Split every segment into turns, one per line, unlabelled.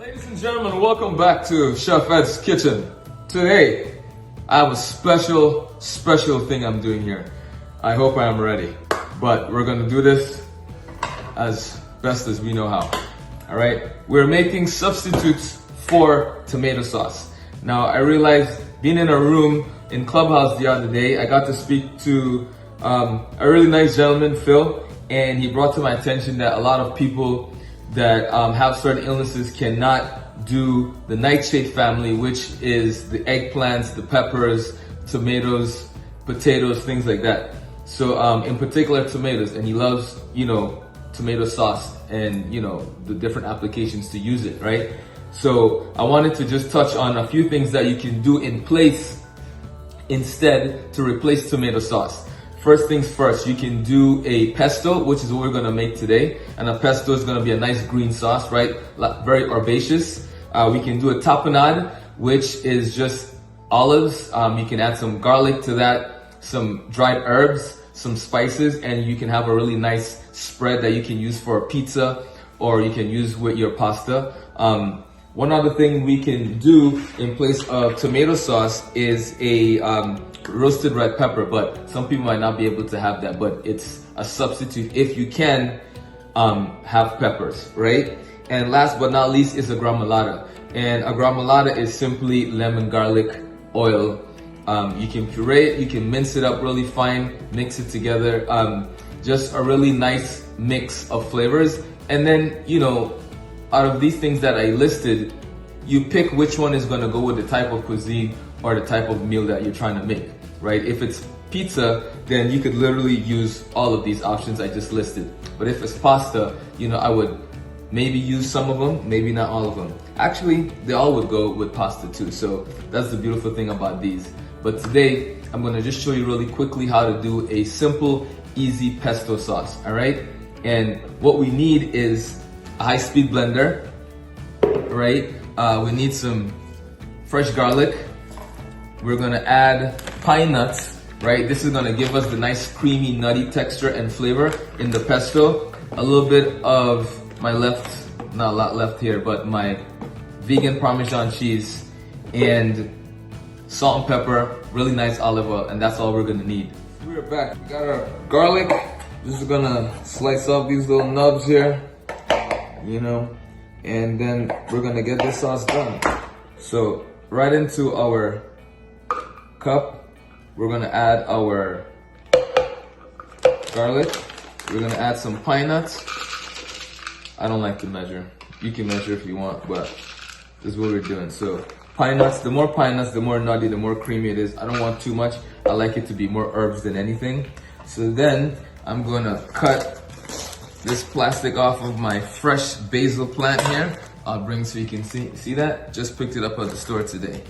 Ladies and gentlemen, welcome back to Chef Ed's Kitchen. Today, I have a special thing I'm doing here. I hope I am ready, but we're gonna do this as best as we know how. All right, we're making substitutes for tomato sauce. Now, I realized being in a room in Clubhouse the other day, I got to speak to a really nice gentleman, Phil, and he brought to my attention that a lot of people that have certain illnesses cannot do the nightshade family, which is the eggplants, the peppers, tomatoes, potatoes, things like that. So in particular tomatoes, and he loves, tomato sauce and, the different applications to use it, right? So I wanted to just touch on a few things that you can do in place instead to replace tomato sauce. First things first, you can do a pesto, which is what we're gonna make today. And a pesto is gonna be a nice green sauce, right? Very herbaceous. We can do a tapenade, which is just olives. You can add some garlic to that, some dried herbs, some spices, and you can have a really nice spread that you can use for a pizza or you can use with your pasta. One other thing we can do in place of tomato sauce is a roasted red pepper, but some people might not be able to have that, but it's a substitute if you can have peppers, right? And last but not least is a gremolata. And a gremolata is simply lemon, garlic, oil. You can puree it, you can mince it up really fine, mix it together. Just a really nice mix of flavors. And then, out of these things that I listed, you pick which one is gonna go with the type of cuisine or the type of meal that you're trying to make, right? If it's pizza, then you could literally use all of these options I just listed. But if it's pasta, I would maybe use some of them, maybe not all of them. Actually, they all would go with pasta too, so that's the beautiful thing about these. But today, I'm gonna just show you really quickly how to do a simple, easy pesto sauce, all right? And what we need is a high-speed blender, right? We need some fresh garlic. We're gonna add pine nuts, right? This is gonna give us the nice creamy, nutty texture and flavor in the pesto. A little bit of my not a lot left here, but my vegan Parmesan cheese and salt and pepper, really nice olive oil, and that's all we're gonna need. We're back, we got our garlic. Just gonna slice off these little nubs here, and then we're gonna get this sauce done. So right into our cup, we're gonna add our garlic. We're gonna add some pine nuts. I don't like to measure. You can measure if you want, but this is what we're doing. So pine nuts, the more pine nuts, the more nutty, the more creamy it is. I don't want too much. I like it to be more herbs than anything. So then I'm gonna cut this plastic off of my fresh basil plant here. I'll bring so you can see that. Just picked it up at the store today.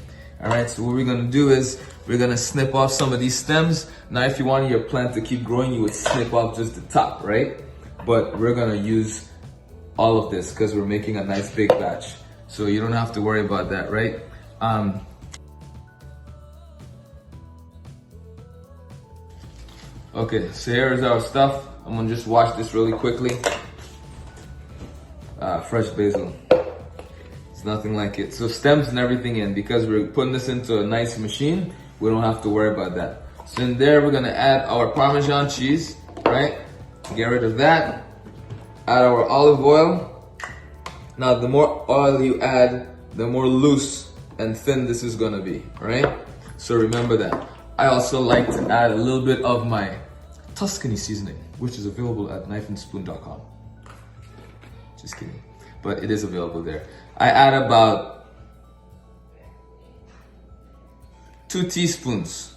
All right, so what we're gonna do is we're gonna snip off some of these stems. Now, if you want your plant to keep growing, you would snip off just the top, right? But we're gonna use all of this because we're making a nice big batch. So you don't have to worry about that, right? Okay, so here's our stuff. I'm gonna just wash this really quickly. Fresh basil. It's nothing like it. So stems and everything in, because we're putting this into a nice machine, we don't have to worry about that. So in there, we're gonna add our Parmesan cheese, right? Get rid of that. Add our olive oil. Now, the more oil you add, the more loose and thin this is gonna be, right? So remember that. I also like to add a little bit of my Tuscany seasoning, which is available at knifeandspoon.com. Just kidding, but it is available there. I add about 2 teaspoons,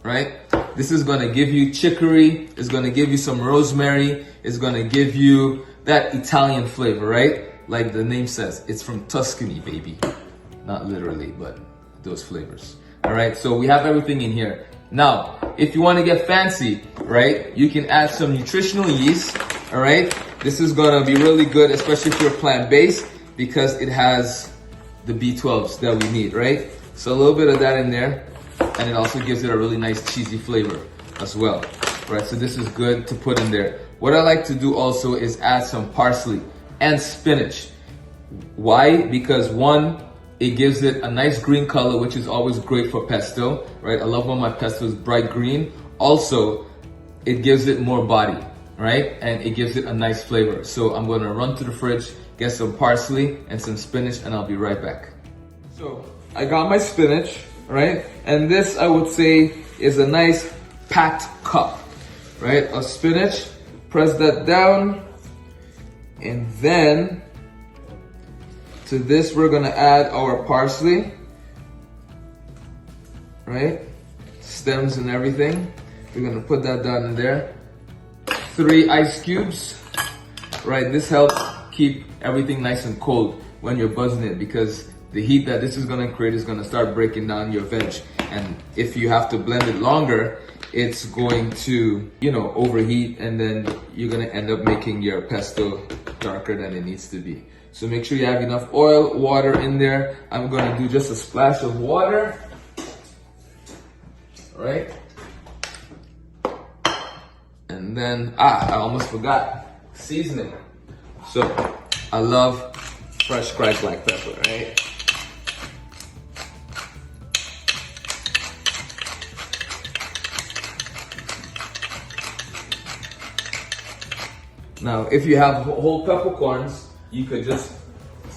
right? This is gonna give you chicory, it's gonna give you some rosemary, it's gonna give you that Italian flavor, right? Like the name says, it's from Tuscany, baby. Not literally, but those flavors. All right, so we have everything in here. Now, if you want to get fancy, right, you can add some nutritional yeast, all right? This is gonna be really good, especially if you're plant-based, because it has the B12s that we need, right? So a little bit of that in there, and it also gives it a really nice cheesy flavor as well, right? So this is good to put in there. What I like to do also is add some parsley and spinach. Why? Because one, it gives it a nice green color, which is always great for pesto, right? I love when my pesto is bright green. Also, it gives it more body, right? And it gives it a nice flavor. So I'm gonna run to the fridge, get some parsley and some spinach, and I'll be right back. So I got my spinach, right? And this, I would say, is a nice packed cup, right? Of spinach. Press that down. And then to this, we're gonna add our parsley, right? Stems and everything. We're gonna put that down in there. 3 ice cubes, right? This helps keep everything nice and cold when you're buzzing it, because the heat that this is gonna create is gonna start breaking down your veg. And if you have to blend it longer, it's going to, you know, overheat, and then you're gonna end up making your pesto darker than it needs to be. So make sure you have enough oil, water in there. I'm gonna do just a splash of water, right? And then, I almost forgot, seasoning. So, I love fresh cracked black pepper, right? Now, if you have whole peppercorns, you could just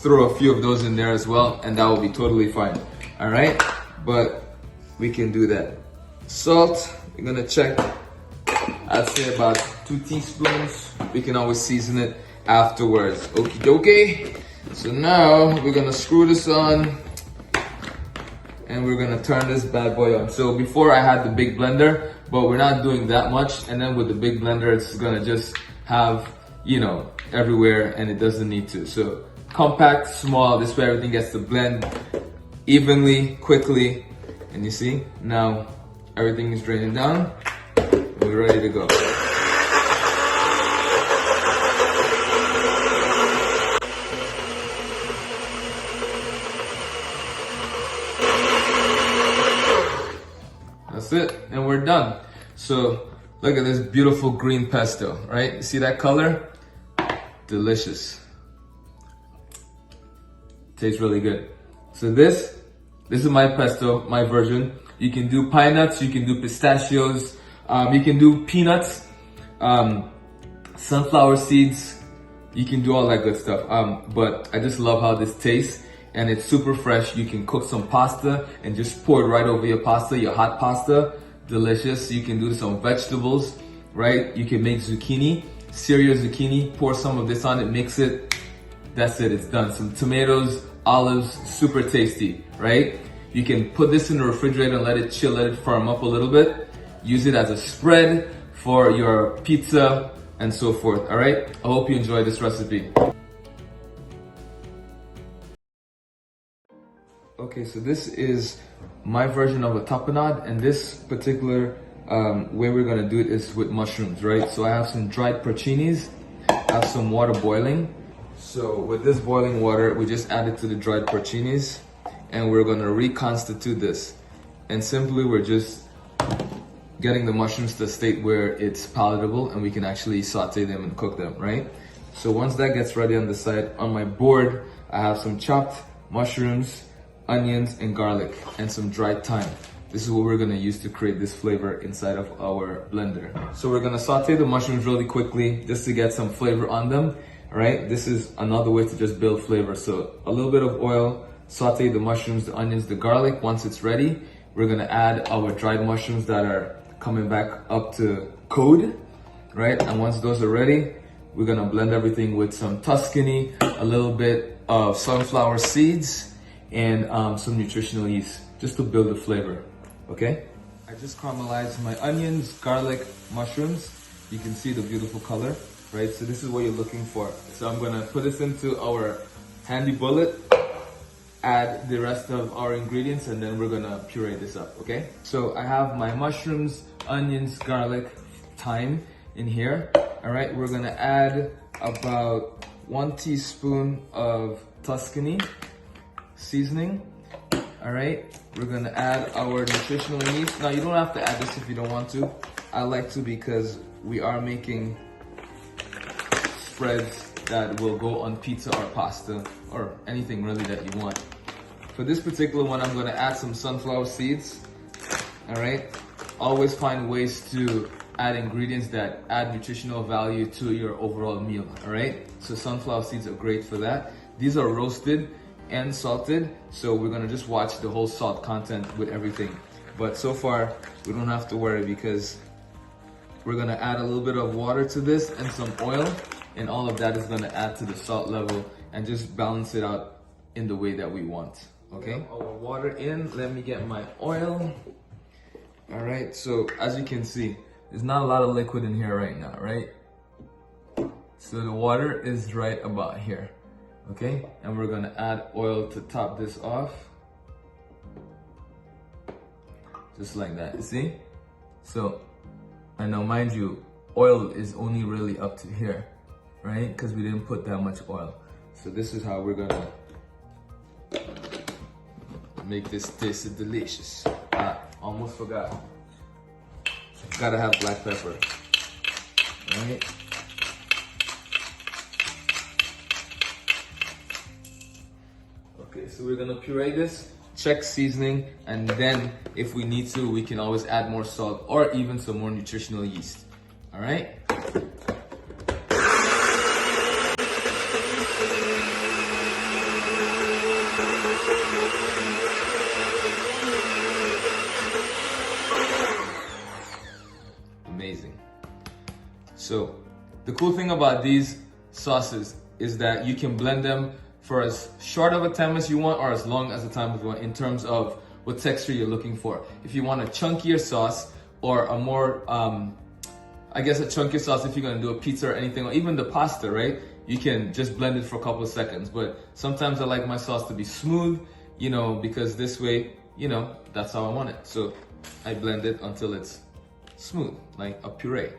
throw a few of those in there as well, and that will be totally fine, all right? But we can do that. Salt, we're gonna check, I'd say about 2 teaspoons. We can always season it afterwards. Okie dokie. So now we're gonna screw this on, and we're gonna turn this bad boy on. So before I had the big blender, but we're not doing that much. And then with the big blender, it's gonna just have, you know, everywhere, and it doesn't need to. So compact, small, this way everything gets to blend evenly, quickly. And you see, now everything is draining down. We're ready to go. That's it, and we're done. So look at this beautiful green pesto, right? You see that color? Delicious. Tastes really good. So this is my pesto, my version. You can do pine nuts, you can do pistachios, you can do peanuts, sunflower seeds, you can do all that good stuff. But I just love how this tastes, and it's super fresh. You can cook some pasta and just pour it right over your pasta, your hot pasta. Delicious. You can do some vegetables, right? You can make zucchini, sear your zucchini, pour some of this on it, mix it. That's it, it's done. Some tomatoes, olives, super tasty, right? You can put this in the refrigerator and let it chill, let it firm up a little bit. Use it as a spread for your pizza and so forth, all right? I hope you enjoyed this recipe. Okay, so this is my version of a tapenade, and this particular way we're gonna do it is with mushrooms, right? So I have some dried porcinis, I have some water boiling. So with this boiling water, we just add it to the dried porcinis, and we're gonna reconstitute this. And simply we're just getting the mushrooms to a state where it's palatable and we can actually saute them and cook them, right? So once that gets ready on the side, on my board, I have some chopped mushrooms, onions and garlic, and some dried thyme. This is what we're gonna use to create this flavor inside of our blender. So we're gonna saute the mushrooms really quickly just to get some flavor on them, all right? This is another way to just build flavor. So a little bit of oil, saute the mushrooms, the onions, the garlic. Once it's ready, we're gonna add our dried mushrooms that are coming back up to code, right? And once those are ready, we're gonna blend everything with some Tuscany, a little bit of sunflower seeds, and some nutritional yeast, just to build the flavor, okay? I just caramelized my onions, garlic, mushrooms. You can see the beautiful color, right? So this is what you're looking for. So I'm gonna put this into our handy bullet, add the rest of our ingredients, and then we're gonna puree this up, okay? So I have my mushrooms, onions, garlic, thyme in here. All right, we're gonna add about 1 teaspoon of Tuscany seasoning. All right, we're gonna add our nutritional yeast. Now you don't have to add this if you don't want to. I like to because we are making spreads that will go on pizza or pasta or anything really that you want. For this particular one, I'm gonna add some sunflower seeds, all right? Always find ways to add ingredients that add nutritional value to your overall meal, all right? So sunflower seeds are great for that. These are roasted and salted, so we're gonna just watch the whole salt content with everything. But so far, we don't have to worry because we're gonna add a little bit of water to this and some oil, and all of that is gonna add to the salt level and just balance it out in the way that we want, okay? Our water in, let me get my oil. All right, so as you can see, there's not a lot of liquid in here right now, right? So the water is right about here, okay? And we're gonna add oil to top this off. Just like that, you see? So, and now mind you, oil is only really up to here, right? Because we didn't put that much oil. So this is how we're gonna make this taste delicious. Almost forgot. Gotta have black pepper, right? Okay, so we're gonna puree this, check seasoning, and then if we need to, we can always add more salt or even some more nutritional yeast, all right? Amazing. So the cool thing about these sauces is that you can blend them for as short of a time as you want or as long as a time as you want in terms of what texture you're looking for. If you want a chunkier sauce or a more, I guess a chunkier sauce if you're gonna do a pizza or anything, or even the pasta, right? You can just blend it for a couple of seconds. But sometimes I like my sauce to be smooth, you know, because this way, you know, that's how I want it. So I blend it until it's smooth, like a puree.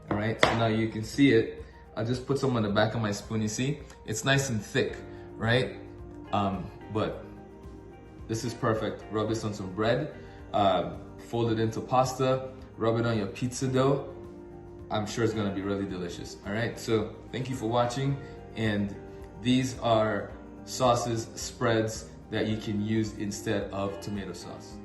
All right, so now you can see it. I just put some on the back of my spoon, you see? It's nice and thick, right? But this is perfect. Rub this on some bread, fold it into pasta, rub it on your pizza dough. I'm sure it's gonna be really delicious, all right? So thank you for watching, and these are sauces, spreads that you can use instead of tomato sauce.